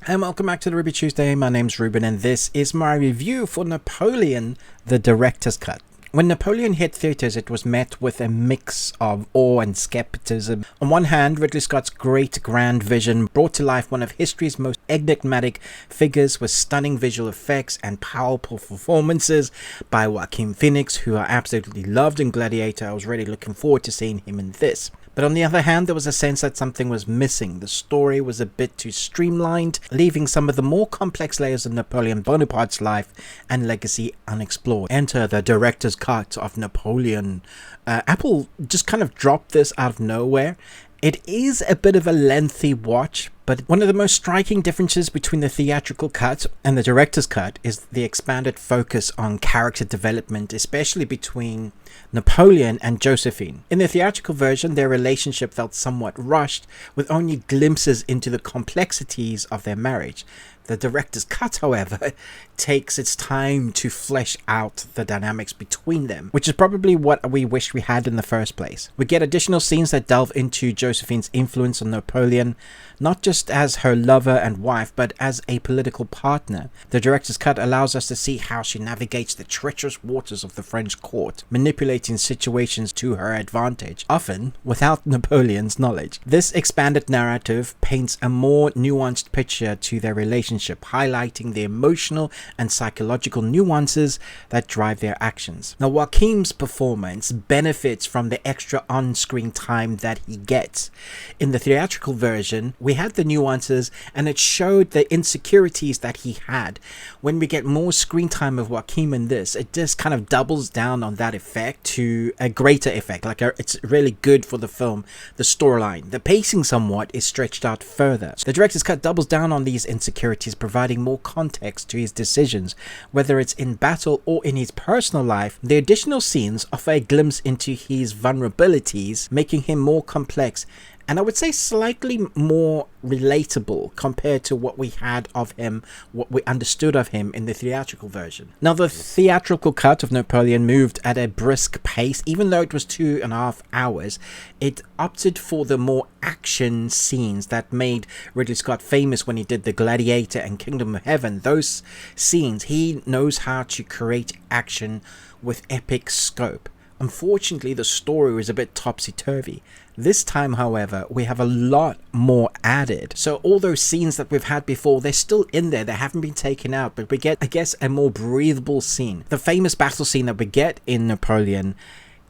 And welcome back to the Ruby Tuesday. My name's Ruben and this is my review for Napoleon, the director's cut. When Napoleon hit theatres, it was met with a mix of awe and skepticism. On one hand, Ridley Scott's great grand vision brought to life one of history's most enigmatic figures with stunning visual effects and powerful performances by Joaquin Phoenix, who I absolutely loved in Gladiator. I was really looking forward to seeing him in this. But on the other hand, there was a sense that something was missing. The story was a bit too streamlined, leaving some of the more complex layers of Napoleon Bonaparte's life and legacy unexplored. Enter the director's cut of Napoleon. Apple just kind of dropped this out of nowhere. It is a bit of a lengthy watch, but one of the most striking differences between the theatrical cut and the director's cut is the expanded focus on character development, especially between Napoleon and Josephine. In the theatrical version, their relationship felt somewhat rushed, with only glimpses into the complexities of their marriage. The director's cut, however, takes its time to flesh out the dynamics between them, which is probably what we wish we had in the first place. We get additional scenes that delve into Josephine's influence on Napoleon, not just as her lover and wife, but as a political partner. The director's cut allows us to see how she navigates the treacherous waters of the French court, manipulating situations to her advantage, often without Napoleon's knowledge. This expanded narrative paints a more nuanced picture to their relationship, highlighting the emotional and psychological nuances that drive their actions. Now, Joaquin's performance benefits from the extra on-screen time that he gets. In the theatrical version, we had the nuances and it showed the insecurities that he had. When we get more screen time of Joaquin in this, it just kind of doubles down on that effect to a greater effect. It's really good for the film. The storyline, the pacing somewhat is stretched out further. The director's cut doubles down on these insecurities, providing more context to his decisions, whether it's in battle or in his personal life. The additional scenes offer a glimpse into his vulnerabilities, making him more complex and I would say slightly more relatable compared to what we had of him, what we understood of him in the theatrical version. Now, the theatrical cut of Napoleon moved at a brisk pace. Even though it was 2.5 hours, it opted for the more action scenes that made Ridley Scott famous when he did the Gladiator and Kingdom of Heaven. Those scenes, he knows how to create action with epic scope. Unfortunately, the story was a bit topsy-turvy. This time, however, we have a lot more added. So all those scenes that we've had before, they're still in there. They haven't been taken out, but we get, I guess, a more breathable scene. The famous battle scene that we get in Napoleon,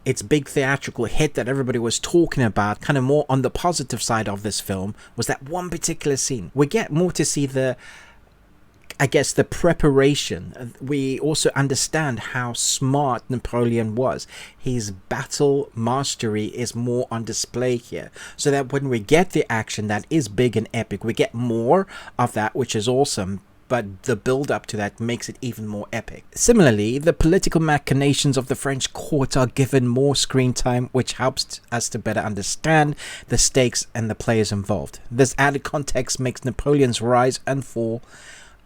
its big theatrical hit that everybody was talking about, kind of more on the positive side of this film, was that one particular scene. We get more to see the preparation. We also understand how smart Napoleon was. His battle mastery is more on display here, so that when we get the action that is big and epic, we get more of that, which is awesome. But the build up to that makes it even more epic. Similarly, the political machinations of the French court are given more screen time, which helps us to better understand the stakes and the players involved. This added context makes Napoleon's rise and fall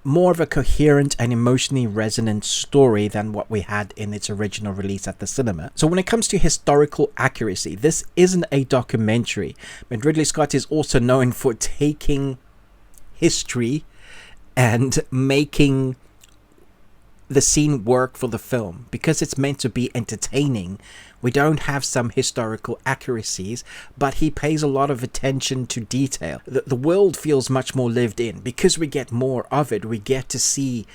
more of a coherent and emotionally resonant story than what we had in its original release at the cinema. So when it comes to historical accuracy, this isn't a documentary, but Ridley Scott is also known for taking history and making the scene work for the film. Because it's meant to be entertaining, we don't have some historical accuracies, but he pays a lot of attention to detail. The world feels much more lived in. Because we get more of it, we get to see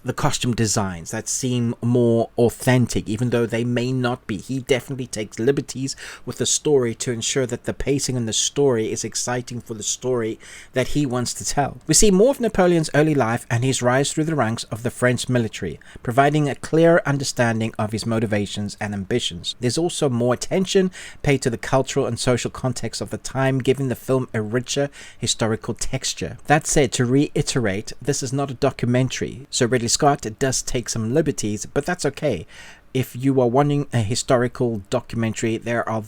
the costume designs that seem more authentic, even though they may not be. He definitely takes liberties with the story to ensure that the pacing in the story is exciting for the story that he wants to tell. We see more of Napoleon's early life and his rise through the ranks of the French military, providing a clear understanding of his motivations and ambitions. There's also more attention paid to the cultural and social context of the time, giving the film a richer historical texture. That said, to reiterate, this is not a documentary, so Ridley Scott does take some liberties, but that's okay. If you are wanting a historical documentary, there are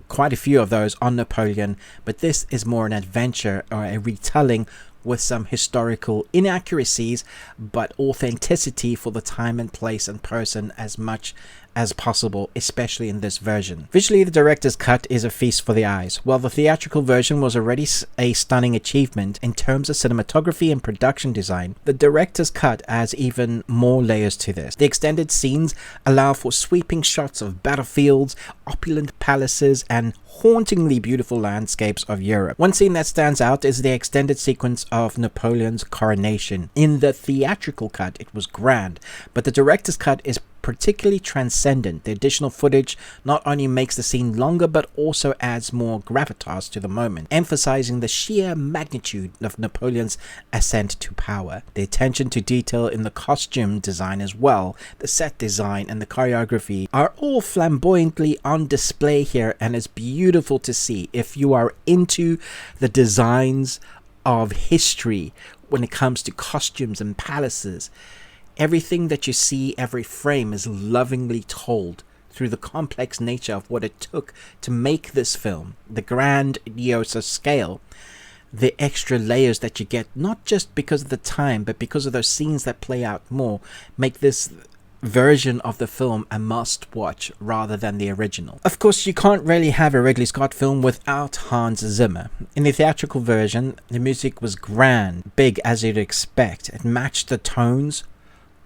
quite a few of those on Napoleon, but this is more an adventure or a retelling with some historical inaccuracies, but authenticity for the time and place and person as much as possible, especially in this version. Visually, the director's cut is a feast for the eyes. While the theatrical version was already a stunning achievement in terms of cinematography and production design, the director's cut adds even more layers to this. The extended scenes allow for sweeping shots of battlefields, opulent palaces, and hauntingly beautiful landscapes of Europe. One scene that stands out is the extended sequence of Napoleon's coronation. In the theatrical cut, it was grand, but the director's cut is particularly transcendent. The additional footage not only makes the scene longer but also adds more gravitas to the moment, emphasizing the sheer magnitude of Napoleon's ascent to power. The attention to detail in the costume design as well, the set design and the choreography are all flamboyantly on display here, and it's beautiful to see. If you are into the designs of history when it comes to costumes and palaces, everything that you see, every frame is lovingly told through the complex nature of what it took to make this film, the grandiose scale, the extra layers that you get, not just because of the time, but because of those scenes that play out more, make this version of the film a must-watch rather than the original. Of course, you can't really have a Ridley Scott film without Hans Zimmer. In the theatrical version, the music was grand, big as you'd expect. It matched the tones,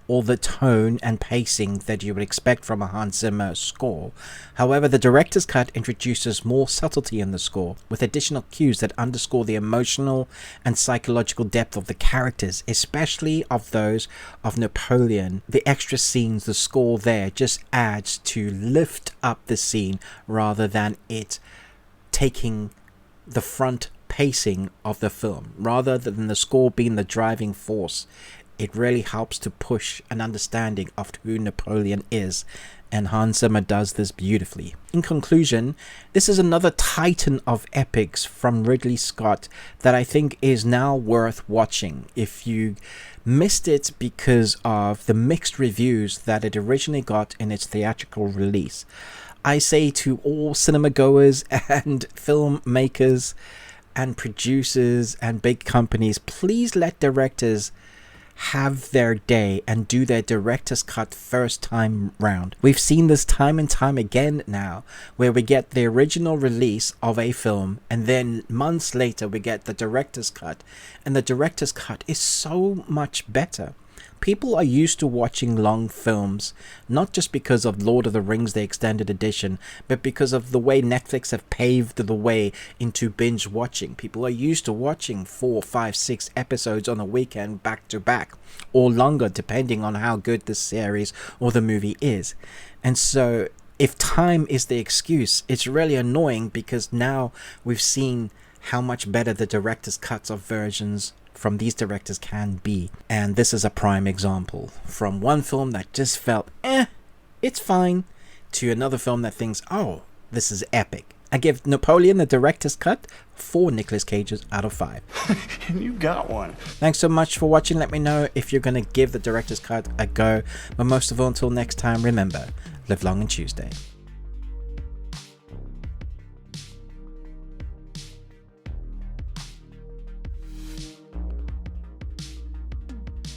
or the tone and pacing that you would expect from a Hans Zimmer score. However, the director's cut introduces more subtlety in the score, with additional cues that underscore the emotional and psychological depth of the characters, especially of those of Napoleon. The extra scenes, the score there just adds to lift up the scene rather than it taking the front pacing of the film. Rather than the score being the driving force, it really helps to push an understanding of who Napoleon is, and Hans Zimmer does this beautifully. In conclusion, this is another titan of epics from Ridley Scott that I think is now worth watching. If you missed it because of the mixed reviews that it originally got in its theatrical release, I say to all cinema goers and filmmakers and producers and big companies, please let directors have their day and do their director's cut first time round. We've seen this time and time again now, where we get the original release of a film and then months later we get the director's cut, and the director's cut is so much better. People are used to watching long films, not just because of Lord of the Rings, the extended edition, but because of the way Netflix have paved the way into binge watching. People are used to watching 4, 5, 6 episodes on a weekend back to back, or longer depending on how good the series or the movie is. And so if time is the excuse, it's really annoying, because now we've seen how much better the director's cuts of versions from these directors can be. And this is a prime example. From one film that just felt, it's fine, to another film that thinks, oh, this is epic. I give Napoleon, the director's cut, 4 Nicolas Cages out of 5. And you got one. Thanks so much for watching. Let me know if you're going to give the director's cut a go. But most of all, until next time, remember, live long and Tuesday.